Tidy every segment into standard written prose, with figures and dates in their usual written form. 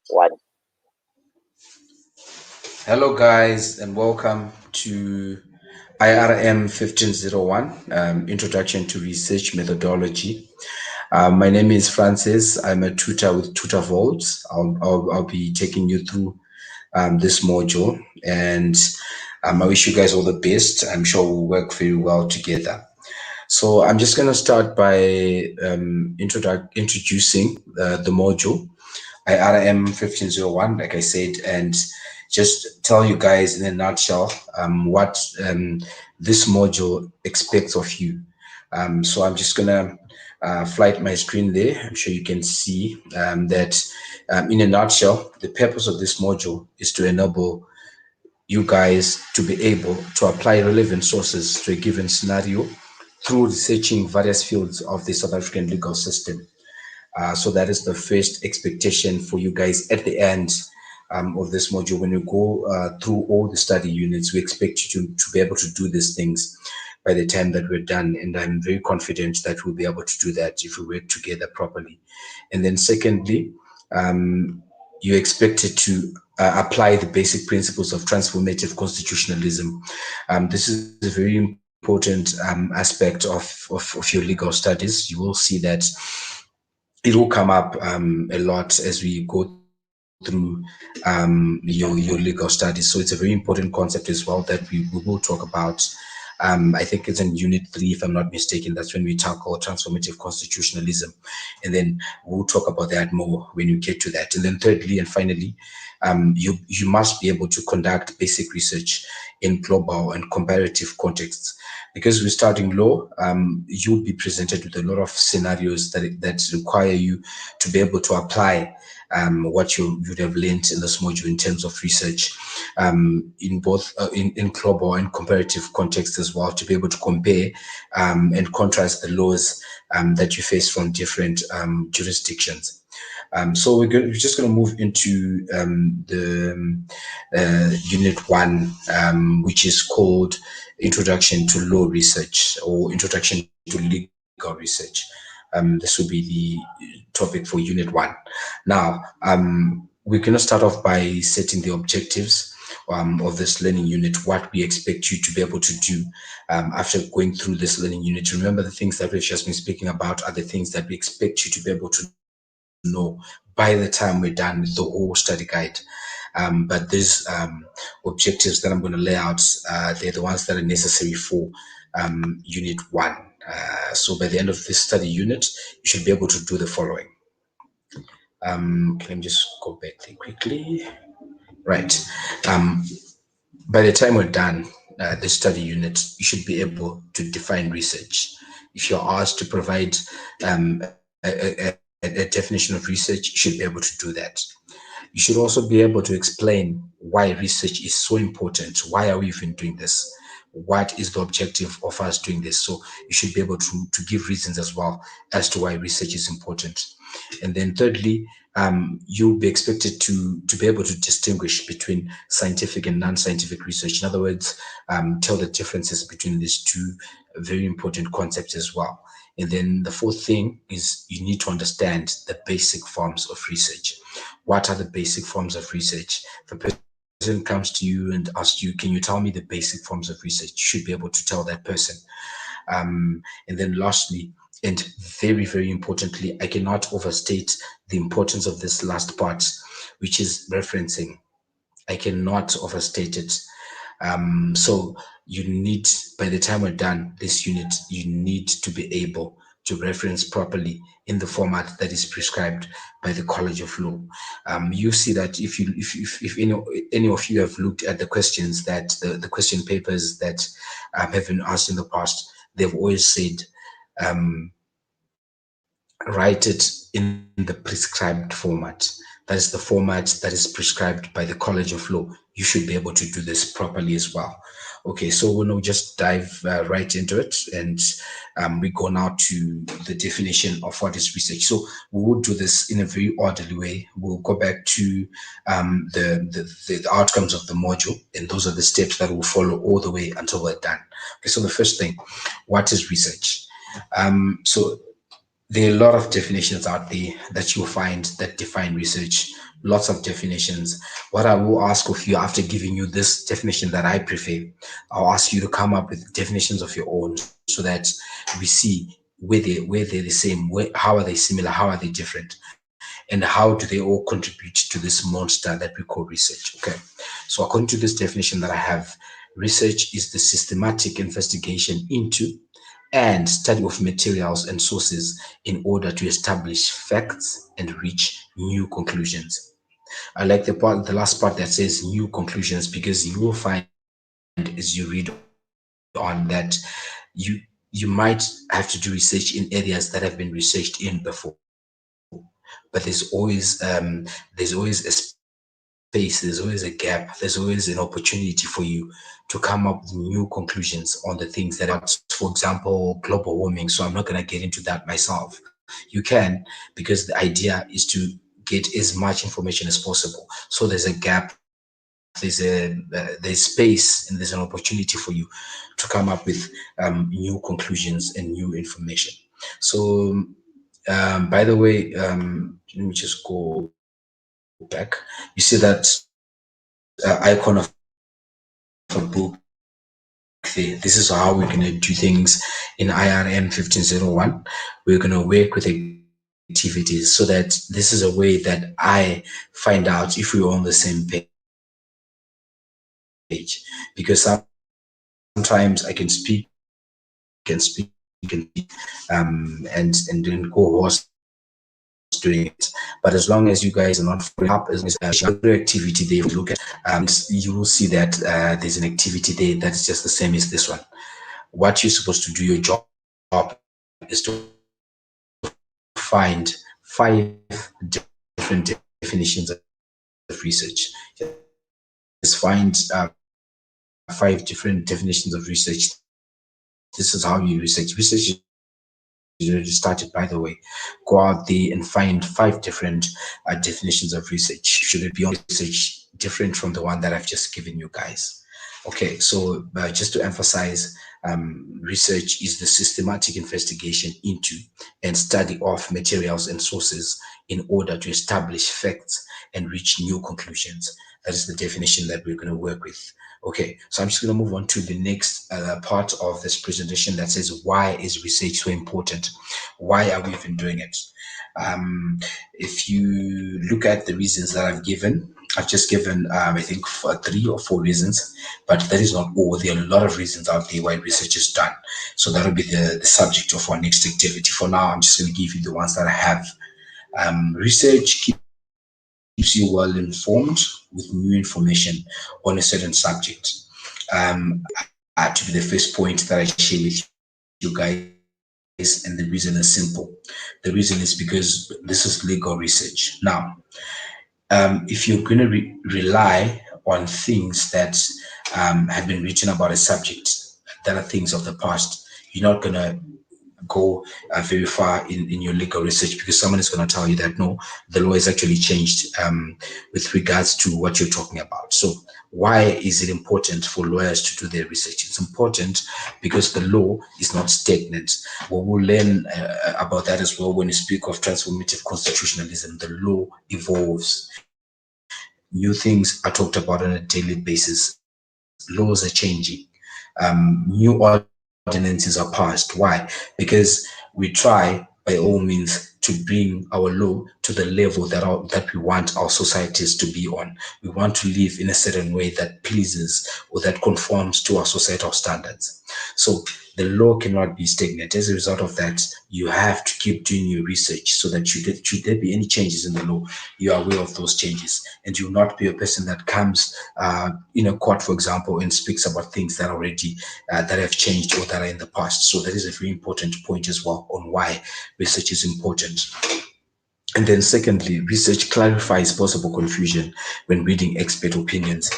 One. Hello guys and welcome to IRM1501 Introduction to Research Methodology. My name is Francis. I'm a tutor with Tutorvolt. I'll be taking you through this module, and I wish you guys all the best. I'm sure we'll work very well together. So I'm just going to start by introducing the module. IRM 1501, like I said, and just tell you guys in a nutshell what this module expects of you. So I'm just gonna flight my screen there. I'm sure you can see that in a nutshell, the purpose of this module is to enable you guys to be able to apply relevant sources to a given scenario through researching various fields of the South African legal system. So that is the first expectation for you guys at the end of this module. When you go through all the study units, we expect you to be able to do these things by the time that we're done. And I'm very confident that we'll be able to do that if we work together properly. And then secondly, you're expected to apply the basic principles of transformative constitutionalism. This is a very important aspect of your legal studies. You will see that it will come up a lot as we go through your legal studies. So it's a very important concept as well that we will talk about. I think it's in Unit 3, if I'm not mistaken. That's when we tackle transformative constitutionalism. And then we'll talk about that more when we get to that. And then thirdly and finally, you must be able to conduct basic research in global and comparative contexts. Because we're studying law, you'll be presented with a lot of scenarios that require you to be able to apply what you'd have learned in this module in terms of research in both in global and comparative context as well, to be able to compare and contrast the laws that you face from different jurisdictions. So we're just going to move into the Unit 1, which is called Introduction to Law Research or Introduction to Legal Research. This will be the topic for Unit 1. Now, we're going to start off by setting the objectives of this learning unit, what we expect you to be able to do after going through this learning unit. Remember, the things that we've just been speaking about are the things that we expect you to be able to know by the time we're done with the whole study guide. But these objectives that I'm going to lay out, they're the ones that are necessary for Unit 1. So by the end of this study unit, you should be able to do the following. Let me just go back there quickly. Right. By the time we're done the study unit, you should be able to define research. If you're asked to provide a definition of research, you should be able to do that. You should also be able to explain why research is so important. Why are we even doing this? What is the objective of us doing this? So you should be able to give reasons as well as to why research is important. And then thirdly, you'll be expected to be able to distinguish between scientific and non-scientific research. In other words, tell the differences between these two very important concepts as well. And then the fourth thing is you need to understand the basic forms of research. What are the basic forms of research? If a person comes to you and asks you, can you tell me the basic forms of research? You should be able to tell that person. And then lastly, and very, very importantly, I cannot overstate the importance of this last part, which is referencing. I cannot overstate it. So you need, by the time we're done this unit, you need to be able to reference properly in the format that is prescribed by the College of Law. You see that if any of you have looked at the questions that the question papers that have been asked in the past, they've always said write it in the prescribed format. That is the format that is prescribed by the College of Law. You should be able to do this properly as well. Okay, so we'll just dive right into it, and we go now to the definition of what is research. So we will do this in a very orderly way. We'll go back to the outcomes of the module, and those are the steps that will follow all the way until we're done. Okay, so the first thing, what is research? So there are a lot of definitions out there that you'll find that define research. lots of definitions. What I will ask of you after giving you this definition that I prefer, I'll ask you to come up with definitions of your own so that we see where they're the same, how are they similar, how are they different, and how do they all contribute to this monster that we call research. Okay, so according to this definition that I have, research is the systematic investigation into and study of materials and sources in order to establish facts and reach new conclusions. I like the last part that says new conclusions, because you will find as you read on that you might have to do research in areas that have been researched in before, but there's always a space, there's always a gap, there's always an opportunity for you to come up with new conclusions on the things that are about, for example, global warming. So I'm not going to get into that myself. You can, because the idea is to get as much information as possible. So there's a gap, there's space, and there's an opportunity for you to come up with new conclusions and new information. So by the way, let me just go back. You see that icon of a book there. This is how we're going to do things in IRM 1501. We're going to work with activities, so that this is a way that I find out if we're on the same page. Because sometimes I can speak and speak and then go horse doing it. But as long as you guys are not following up, as long as other activity there, if you look at, you will see that there's an activity there that is just the same as this one. What you're supposed to do, your job is to find 5 different definitions of research. Just find 5 different definitions of research. This is how you research. Research is already started, by the way. Go out there and find 5 different definitions of research. Should it be on the research different from the one that I've just given you guys? Okay, so just to emphasize, research is the systematic investigation into and study of materials and sources in order to establish facts and reach new conclusions. That is the definition that we're going to work with. Okay, so I'm just going to move on to the next part of this presentation that says, why is research so important? Why are we even doing it? If you look at the reasons that I've just given, I think, 3 or 4 reasons, but that is not all. There are a lot of reasons out there why research is done. So that'll be the subject of our next activity. For now, I'm just going to give you the ones that I have. Research keeps you well informed with new information on a certain subject. To be the first point that I share with you guys, and the reason is simple. The reason is because this is legal research. Now, if you're going to rely on things that have been written about a subject that are things of the past, you're not going to go very far in your legal research, because someone is going to tell you that no, the law has actually changed with regards to what you're talking about. So why is it important for lawyers to do their research? It's important because the law is not stagnant. We will learn about that as well when we speak of transformative constitutionalism. The law evolves. New things are talked about on a daily basis. Laws are changing. New ordinances are passed. Why? Because we try by all means to bring our law to the level that we want our societies to be on. We want to live in a certain way that pleases or that conforms to our societal standards. So the law cannot be stagnant. As a result of that, you have to keep doing your research so that should there be any changes in the law, you are aware of those changes, and you'll not be a person that comes in a court, for example, and speaks about things that already that have changed or that are in the past. So that is a very important point as well on why research is important. And then secondly, research clarifies possible confusion when reading expert opinions.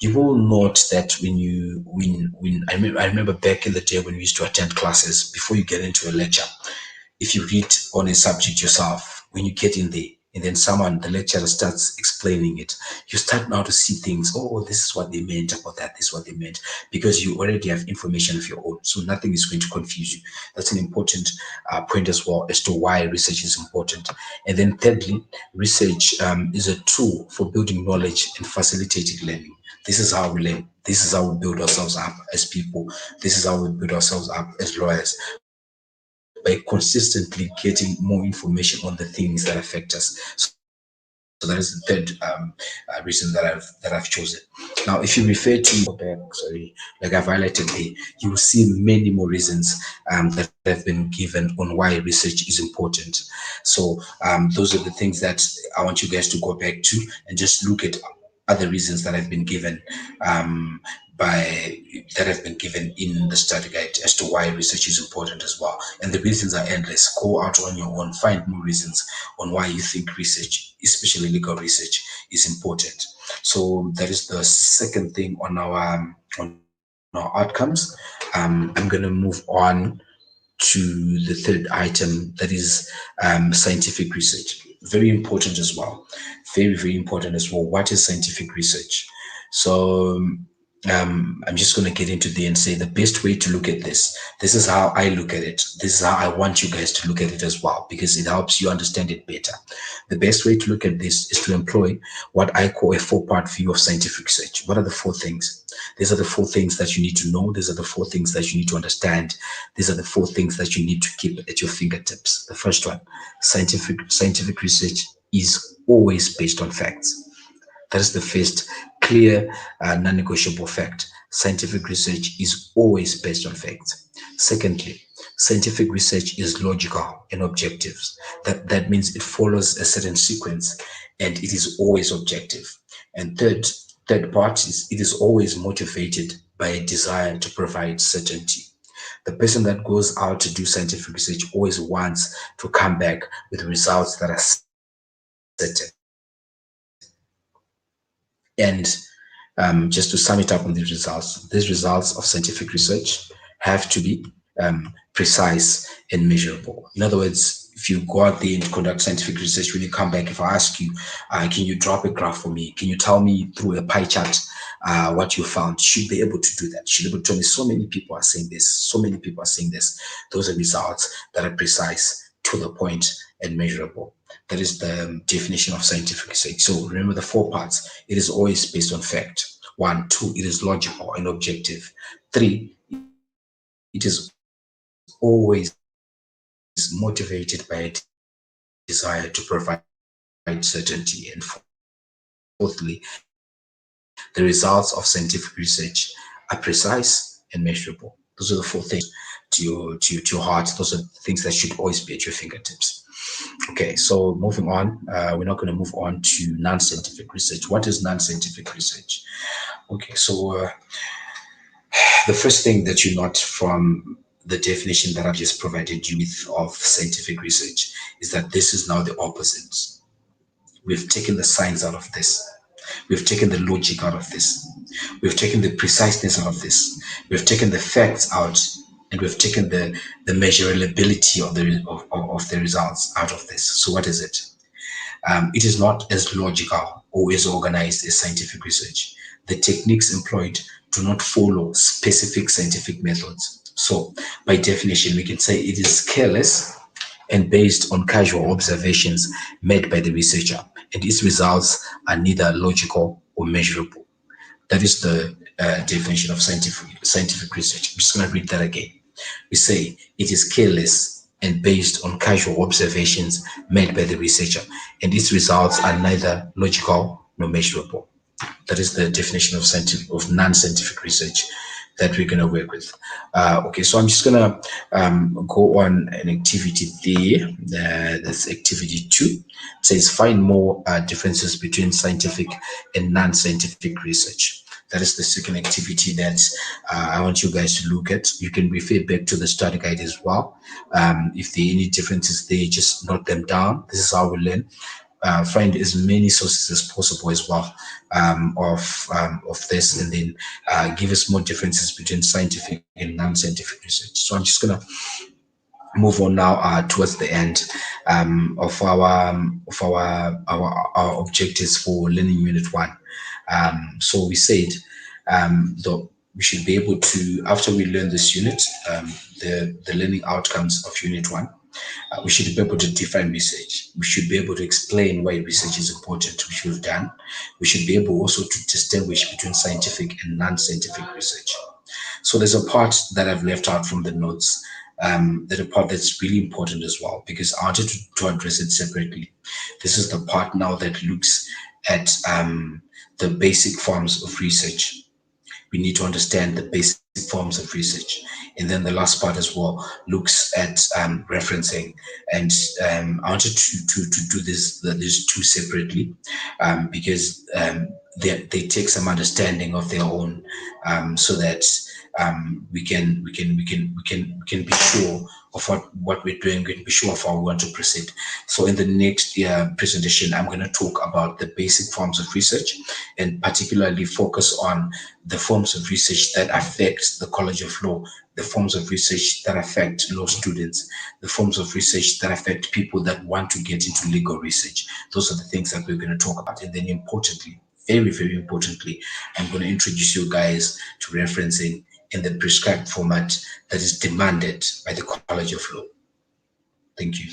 You will note that when I remember back in the day when we used to attend classes, before you get into a lecture, if you read on a subject yourself, when you get in there, and then the lecturer starts explaining it, you start now to see things. Oh, this is what they meant about that. This is what they meant, because you already have information of your own. So nothing is going to confuse you. That's an important point as well as to why research is important. And then thirdly, research is a tool for building knowledge and facilitating learning. This is how we learn. This is how we build ourselves up as people. This is how we build ourselves up as lawyers, by consistently getting more information on the things that affect us. So that is the third reason that I've chosen. Now, if you refer to like I've highlighted there, you will see many more reasons that have been given on why research is important. So those are the things that I want you guys to go back to and just look at other reasons that have been given by that have been given in the study guide as to why research is important as well. And the reasons are endless. Go out on your own, find more reasons on why you think research, especially legal research, is important. So that is the second thing on our outcomes. I'm going to move on to the third item, that is scientific research. Very important as well. Very important as well. What is scientific research? So I'm just going to get into there and say the best way to look at this is how I look at it. This is how I want you guys to look at it as well, because it helps you understand it better. The best way to look at this is to employ what I call a four-part view of scientific research. What are the four things? These are the four things that you need to know. These are the four things that you need to understand. These are the four things that you need to keep at your fingertips. The first one, scientific research is always based on facts. That is the first clear, non-negotiable fact. Scientific research is always based on facts. Secondly, scientific research is logical and objective. That means it follows a certain sequence and it is always objective. And third part is it is always motivated by a desire to provide certainty. The person that goes out to do scientific research always wants to come back with results that are certain. And just to sum it up on these results of scientific research have to be precise and measurable. In other words, if you go out there and conduct scientific research, when you come back, if I ask you, can you drop a graph for me? Can you tell me through a pie chart what you found? Should be able to do that. Should be able to tell me so many people are saying this. So many people are saying this. Those are results that are precise, to the point, and measurable. That is the definition of scientific research. So remember the four parts. It is always based on fact. 1, 2, it is logical and objective. 3, it is always motivated by a desire to provide certainty. And fourthly, the results of scientific research are precise and measurable. Those are the four things to your heart. Those are the things that should always be at your fingertips. Okay, so moving on, we're not going to move on to non-scientific research. What is non-scientific research? Okay, so the first thing that you note from the definition that I've just provided you with of scientific research is that this is now the opposite. We've taken the science out of this. We've taken the logic out of this. We've taken the preciseness out of this. We've taken the facts out, and we've taken the measurability of the results out of this. So what is it? It is not as logical or as organized as scientific research. The techniques employed do not follow specific scientific methods. So, by definition, we can say it is careless and based on casual observations made by the researcher, and its results are neither logical or measurable. That is the definition of scientific research. I'm just going to read that again. We say it is careless and based on casual observations made by the researcher, and its results are neither logical nor measurable. That is the definition of non-scientific research that we're going to work with. Okay, so I'm just going to go on an activity there. That's activity 2. It says find more differences between scientific and non-scientific research. That is the second activity that I want you guys to look at. You can refer back to the study guide as well. If there are any differences there, just note them down. This is how we learn. Find as many sources as possible as well of this, and then give us more differences between scientific and non-scientific research. So I'm just gonna move on now towards the end of our objectives for learning unit one. So we said that we should be able to, after we learn this unit, the learning outcomes of unit one, we should be able to define research. We should be able to explain why research is important, which we've done. We should be able also to distinguish between scientific and non-scientific research. So there's a part that I've left out from the notes, that a part that's really important as well, because I wanted to address it separately. This is the part now that looks at the basic forms of research. We need to understand the basic forms of research. And then the last part as well looks at referencing. And I wanted to do these two separately, because they take some understanding of their own, so that we can be sure of what we're doing. We can be sure of how we want to proceed. So in the next presentation, I'm going to talk about the basic forms of research, and particularly focus on the forms of research that affect the College of Law, the forms of research that affect law students, the forms of research that affect people that want to get into legal research. Those are the things that we're going to talk about. And then importantly, very, very importantly, I'm going to introduce you guys to referencing in the prescribed format that is demanded by the College of Law. Thank you.